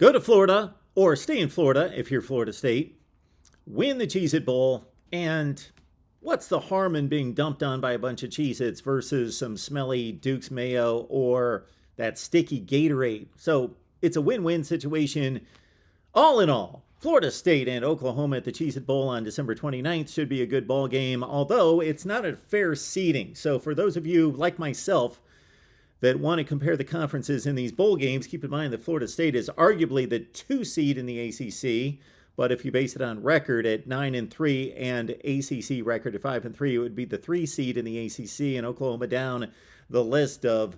Go to Florida or stay in Florida if you're Florida State. Win the Cheez-It Bowl. And what's the harm in being dumped on by a bunch of Cheez-Its versus some smelly Duke's mayo or that sticky Gatorade? So it's a win-win situation. All in all, Florida State and Oklahoma at the Cheez-It Bowl on December 29th should be a good ball game, although it's not a fair seeding. So for those of you like myself that want to compare the conferences in these bowl games, keep in mind that Florida State is arguably the 2 seed in the ACC. But if you base it on record at 9-3 and ACC record at 5-3, it would be the 3 seed in the ACC, and Oklahoma down the list of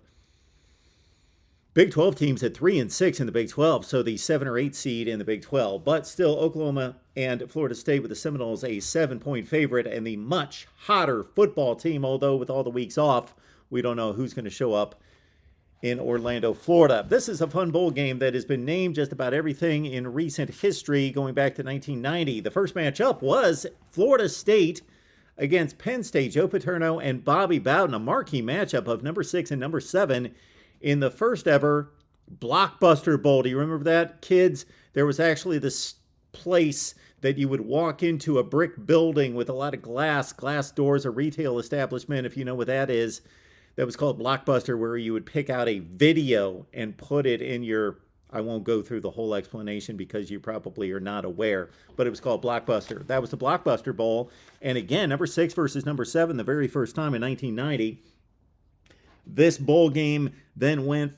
Big 12 teams at 3-6 in the Big 12, so the 7 or 8 seed in the Big 12. But still, Oklahoma and Florida State with the Seminoles a 7-point favorite and the much hotter football team, although with all the weeks off, we don't know who's going to show up in Orlando, Florida. This is a fun bowl game that has been named just about everything in recent history going back to 1990. The first matchup was Florida State against Penn State. Joe Paterno and Bobby Bowden, a marquee matchup of number 6 and number 7 in the first ever Blockbuster Bowl. Do you remember that, kids? There was actually this place that you would walk into, a brick building with a lot of glass doors, a retail establishment, if you know what that is. That was called Blockbuster, where you would pick out a video and put it in your, I won't go through the whole explanation because you probably are not aware, but it was called Blockbuster. That was the Blockbuster Bowl. And again, number 6 versus number 7, the very first time in 1990. This bowl game then went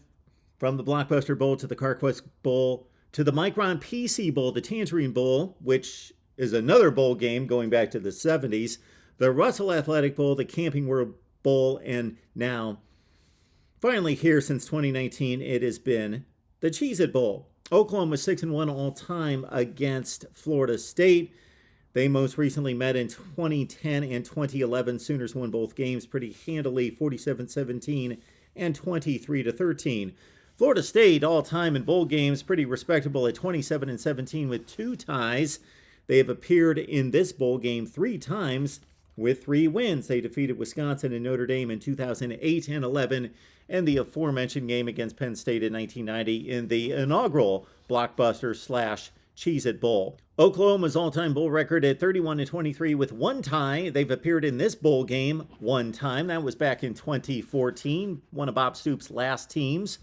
from the Blockbuster Bowl to the CarQuest Bowl to the Micron PC Bowl, the Tangerine Bowl, which is another bowl game going back to the 70s, the Russell Athletic Bowl, the Camping World Bowl, and now, finally here since 2019, it has been the Cheez-It Bowl. Oklahoma 6-1 all time against Florida State. They most recently met in 2010 and 2011. Sooners won both games pretty handily, 47-17 and 23-13. Florida State all time in bowl games pretty respectable at 27-17 with 2 ties. They have appeared in this bowl game 3 times. With 3 wins. They defeated Wisconsin and Notre Dame in 2008 and 11, and the aforementioned game against Penn State in 1990 in the inaugural Blockbuster/Cheez-It Bowl. Oklahoma's all-time bowl record at 31-23 with 1 tie. They've appeared in this bowl game 1 time. That was back in 2014, one of Bob Stoops' last teams.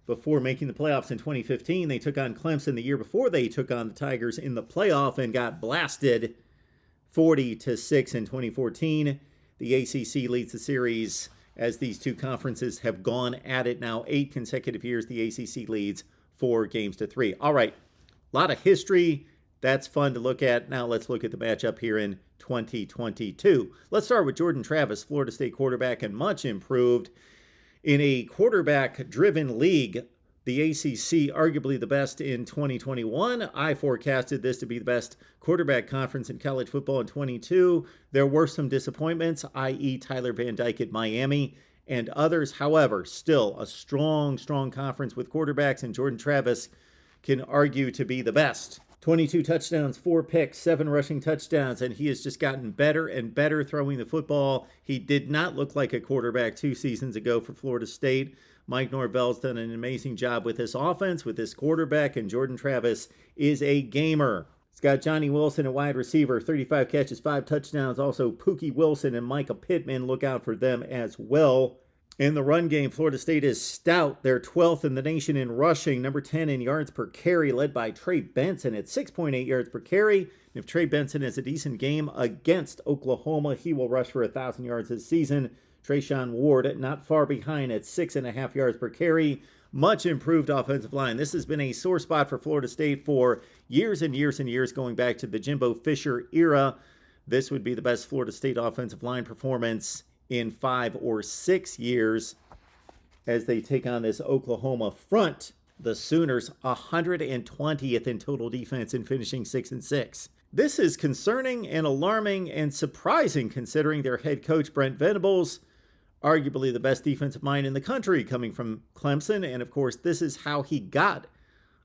Before making the playoffs in 2015, they took on Clemson the year before they took on the Tigers in the playoff and got blasted 40-6 in 2014. The ACC leads the series as these 2 conferences have gone at it now 8 consecutive years. The ACC leads 4-3. All right, a lot of history. That's fun to look at. Now let's look at the matchup here in 2022. Let's start with Jordan Travis, Florida State quarterback, and much improved. In a quarterback-driven league, the ACC arguably the best in 2021. I forecasted this to be the best quarterback conference in college football in 22. There were some disappointments, i.e. Tyler Van Dyke at Miami and others. However, still a strong conference with quarterbacks, and Jordan Travis can argue to be the best. 22 touchdowns, 4 picks, 7 rushing touchdowns, and he has just gotten better and better throwing the football. He did not look like a quarterback 2 seasons ago for Florida State. Mike Norvell's done an amazing job with this offense, with this quarterback, and Jordan Travis is a gamer. He's got Johnny Wilson at wide receiver, 35 catches, 5 touchdowns. Also, Pookie Wilson and Micah Pittman, look out for them as well. In the run game, Florida State is stout. They're 12th in the nation in rushing, number 10 in yards per carry, led by Trey Benson at 6.8 yards per carry. If Trey Benson has a decent game against Oklahoma, he will rush for 1,000 yards this season. Trayshawn Ward not far behind at 6.5 yards per carry. Much improved offensive line. This has been a sore spot for Florida State for years and years and years, going back to the Jimbo Fisher era. This would be the best Florida State offensive line performance in 5 or 6 years as they take on this Oklahoma front. The Sooners 120th in total defense and finishing 6-6. This is concerning and alarming and surprising considering their head coach Brent Venables, arguably the best defensive mind in the country, coming from Clemson, and of course this is how he got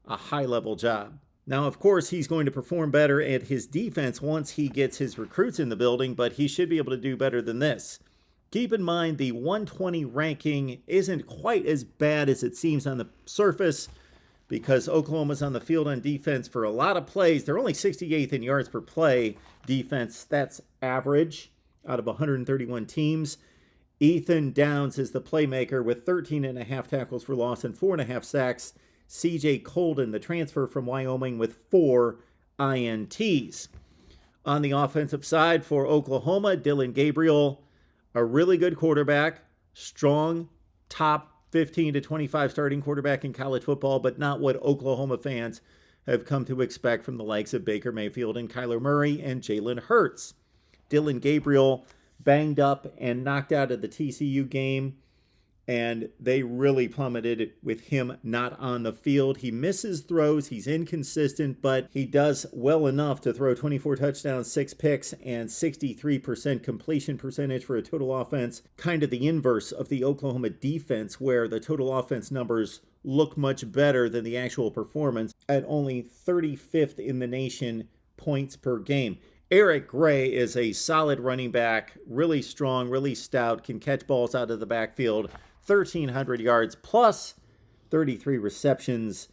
a high-level job. Now, of course, he's going to perform better at his defense once he gets his recruits in the building, but he should be able to do better than this. Keep in mind the 120 ranking isn't quite as bad as it seems on the surface. because Oklahoma's on the field on defense for a lot of plays. They're only 68th in yards per play defense. That's average out of 131 teams. Ethan Downs is the playmaker with 13.5 tackles for loss and 4.5 sacks. CJ Colden, the transfer from Wyoming, with 4 INTs. On the offensive side for Oklahoma, Dylan Gabriel, a really good quarterback, strong, top 15 to 25 starting quarterback in college football, but not what Oklahoma fans have come to expect from the likes of Baker Mayfield and Kyler Murray and Jalen Hurts. Dylan Gabriel banged up and knocked out of the TCU game, and they really plummeted with him not on the field. He misses throws, he's inconsistent, but he does well enough to throw 24 touchdowns, 6 picks, and 63% completion percentage for a total offense, kind of the inverse of the Oklahoma defense, where the total offense numbers look much better than the actual performance at only 35th in the nation points per game. Eric Gray is a solid running back, really strong, really stout, can catch balls out of the backfield, 1,300 yards plus 33 receptions.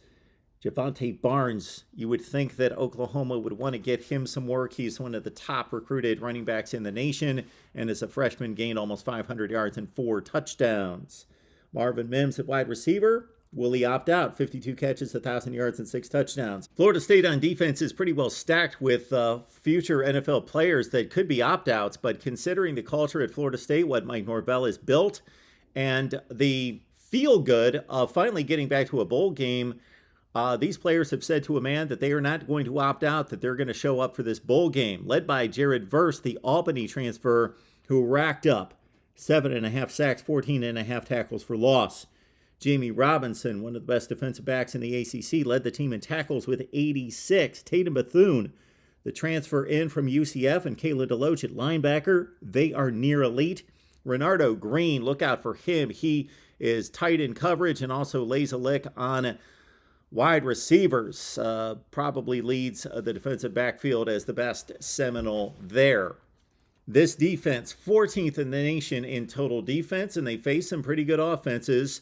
Javante Barnes, you would think that Oklahoma would want to get him some work. He's one of the top recruited running backs in the nation, and as a freshman gained almost 500 yards and 4 touchdowns. Marvin Mims at wide receiver. Will he opt out? 52 catches, 1,000 yards, and 6 touchdowns. Florida State on defense is pretty well stacked with future NFL players that could be opt-outs, but considering the culture at Florida State, what Mike Norvell has built, and the feel-good of finally getting back to a bowl game, these players have said to a man that they are not going to opt out, that they're going to show up for this bowl game, led by Jared Verse, the Albany transfer, who racked up 7.5 sacks, 14.5 tackles for loss. Jamie Robinson, one of the best defensive backs in the ACC, led the team in tackles with 86. Tatum Bethune, the transfer in from UCF, and Kayla DeLoach at linebacker, they are near elite. Renardo Green, look out for him. He is tight in coverage and also lays a lick on wide receivers. Probably leads the defensive backfield as the best Seminole there. This defense, 14th in the nation in total defense, and they face some pretty good offenses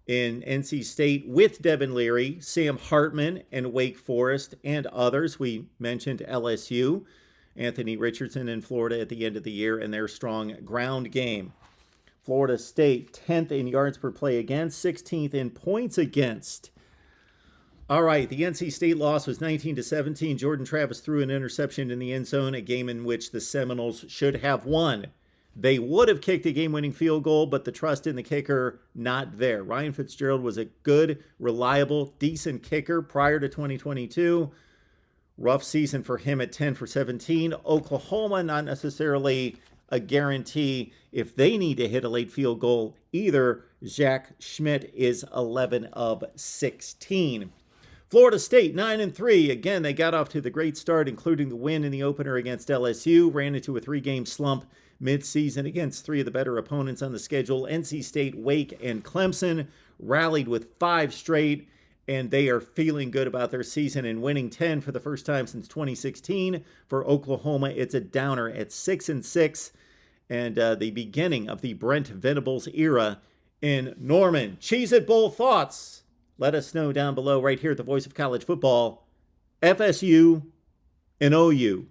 in NC State with Devin Leary, Sam Hartman, and Wake Forest, and others. We mentioned LSU, Anthony Richardson in Florida at the end of the year, and their strong ground game. Florida State, 10th in yards per play against, 16th in points against. All right, the NC State loss was 19-17. Jordan Travis threw an interception in the end zone, a game in which the Seminoles should have won. They would have kicked a game-winning field goal, but the trust in the kicker, not there. Ryan Fitzgerald was a good, reliable, decent kicker prior to 2022. Rough season for him at 10 for 17. Oklahoma, not necessarily a guarantee if they need to hit a late field goal either. Zach Schmidt is 11 of 16. Florida State, 9-3. Again, they got off to the great start, including the win in the opener against LSU. Ran into a 3-game slump mid-season against 3 of the better opponents on the schedule. NC State, Wake, and Clemson rallied with 5 straight, and they are feeling good about their season and winning 10 for the first time since 2016. For Oklahoma, it's a downer at 6-6, and the beginning of the Brent Venables era in Norman. Cheez-It Bowl thoughts. Let us know down below right here at the Voice of College Football, FSU and OU.